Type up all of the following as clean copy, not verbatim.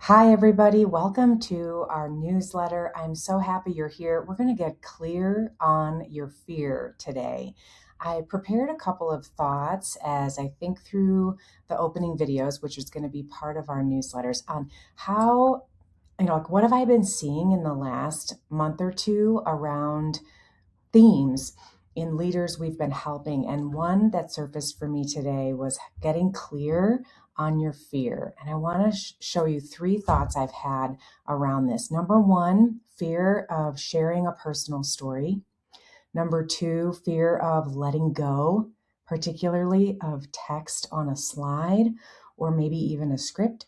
Hi, everybody. Welcome to our newsletter. I'm so happy you're here. We're going to get clear on your fear today. I prepared a couple of thoughts as I think through the opening videos, which is going to be part of our newsletters, on how, what have I been seeing in the last month or two around themes in leaders we've been helping. And one that surfaced for me today was getting clear on your fear. And I want to show you three thoughts I've had around this. Number one, fear of sharing a personal story. Number two, fear of letting go, particularly of text on a slide or maybe even a script.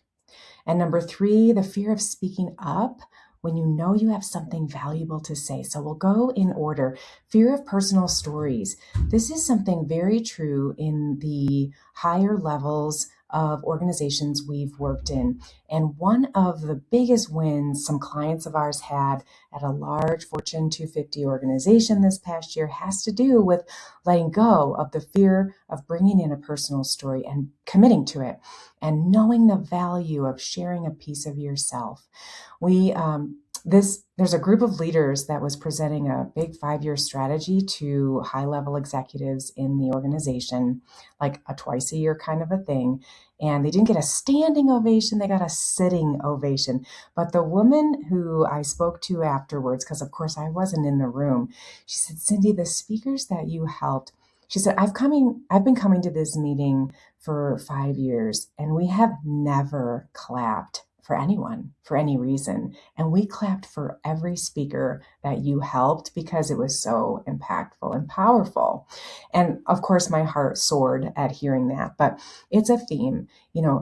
And number three, the fear of speaking up when you know you have something valuable to say. So we'll go in order. Fear of personal stories. This is something very true in the higher levels of organizations we've worked in. And one of the biggest wins some clients of ours had at a large Fortune 250 organization this past year has to do with letting go of the fear of bringing in a personal story and committing to it and knowing the value of sharing a piece of yourself. There's a group of leaders that was presenting a big 5-year strategy to high-level executives in the organization, like a twice a year kind of a thing. And they didn't get a standing ovation, they got a sitting ovation. But the woman who I spoke to afterwards, because of course I wasn't in the room, she said, "Cindy, the speakers that you helped," she said, I've been coming to this meeting for 5 years, and we have never clapped for anyone for any reason. And we clapped for every speaker that you helped because it was so impactful and powerful. And of course, my heart soared at hearing that. But it's a theme,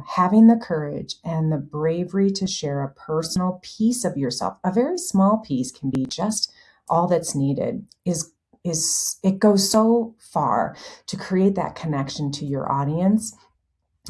having the courage and the bravery to share a personal piece of yourself. A very small piece can be just all that's needed is it goes so far to create that connection to your audience,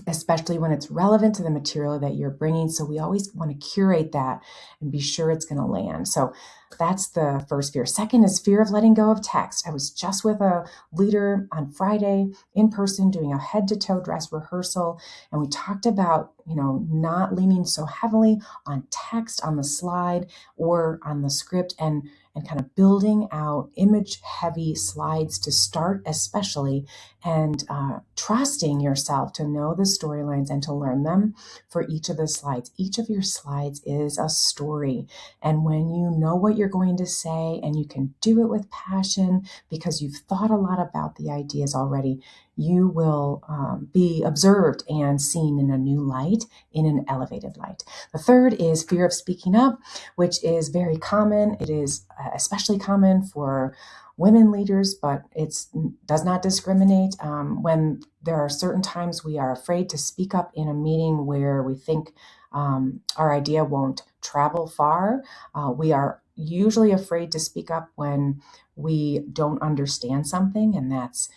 especially when it's relevant to the material that you're bringing. So we always want to curate that and be sure it's going to land. So that's the first fear. Second is fear of letting go of text. I was just with a leader on Friday in person doing a head to toe dress rehearsal. And we talked about, not leaning so heavily on text on the slide or on the script and kind of building out image heavy slides to start, especially, and trusting yourself to know the storylines and to learn them for each of the slides. Each of your slides is a story. And when you know what you're going to say and you can do it with passion because you've thought a lot about the ideas already, you will be observed and seen in a new light, in an elevated light. The third is fear of speaking up, which is very common. It is especially common for women leaders, but it does not discriminate. When there are certain times we are afraid to speak up in a meeting where we think our idea won't travel far, we are usually afraid to speak up when we don't understand something, and that's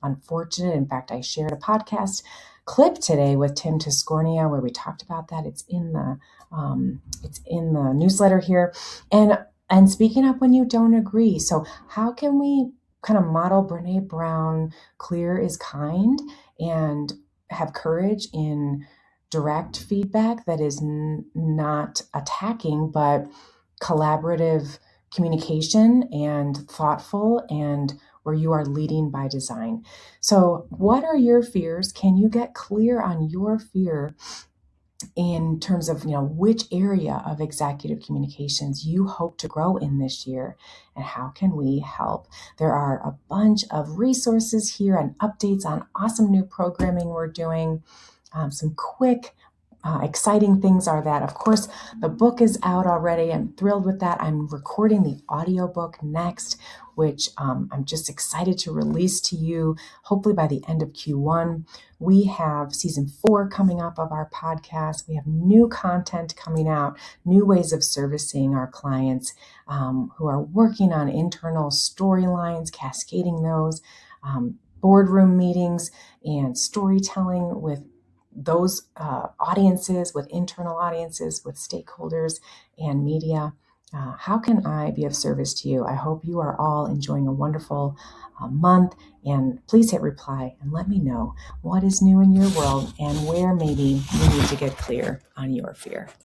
unfortunate. In fact, I shared a podcast clip today with Tim Tiscornia where we talked about that. It's in the newsletter here, and speaking up when you don't agree. So how can we kind of model Brene Brown, clear is kind, and have courage in direct feedback that is not attacking, but collaborative communication and thoughtful, and where you are leading by design. So what are your fears? Can you get clear on your fear in terms of, which area of executive communications you hope to grow in this year, and how can we help? There are a bunch of resources here and updates on awesome new programming we're doing. Some quick exciting things are that, of course, the book is out already. I'm thrilled with that. I'm recording the audiobook next, which I'm just excited to release to you, hopefully by the end of Q1. We have season 4 coming up of our podcast. We have new content coming out, new ways of servicing our clients who are working on internal storylines, cascading those, boardroom meetings, and storytelling with those audiences, with internal audiences, with stakeholders and media. How can I be of service to you? I hope you are all enjoying a wonderful month, and please hit reply and let me know what is new in your world and where maybe you need to get clear on your fear.